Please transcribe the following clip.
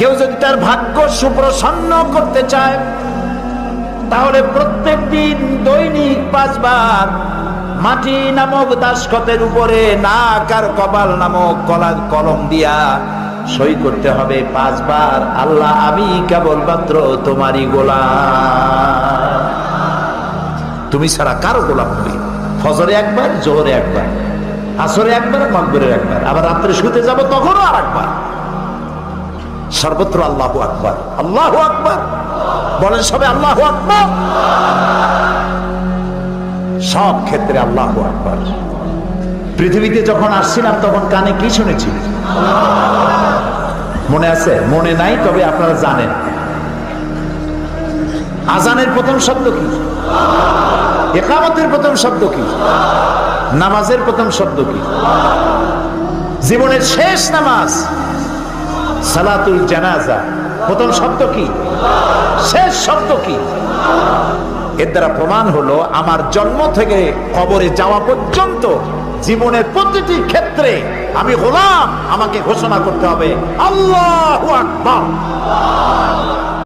কেউ যদি তার ভাগ্য সুপ্রসন্ন করতে চায় তাহলে প্রত্যেক দিন দৈনিক 5 বার মাটি নামক দাসখতের উপরে নাক আর কপাল নামক কলম দিয়া সই করতে হবে 5 বার, আল্লাহ আমি কেবলমাত্র তোমারই গোলাম, তুমি ছাড়া কারো গোলাম নই। ফজরে একবার, জোহরে একবার, আসরে একবার, মাগরিবে একবার, আবার রাত্রে শুতে যাব তখনও আর একবার। সর্বত্র আল্লাহু আকবার, আল্লাহু আকবার বলেন সবে, আল্লাহু আকবার। সব ক্ষেত্রে আল্লাহু আকবার। পৃথিবীতে যখন আসছিলাম তখন কানে কি শুনেছি মনে আছে? মনে নাই, তবে আপনারা জানেন। আজানের প্রথম শব্দ কি? ইকামতের প্রথম শব্দ কি? নামাজের প্রথম শব্দ কি? জীবনের শেষ নামাজ সালাতুল জানাজা প্রথম শব্দ কি? শেষ শব্দ কি? এর দ্বারা প্রমাণ হলো আমার জন্ম থেকে কবরে যাওয়া পর্যন্ত জীবনের প্রতিটি ক্ষেত্রে আমি গোলাম, আমাকে ঘোষণা করতে হবে আল্লাহু আকবার।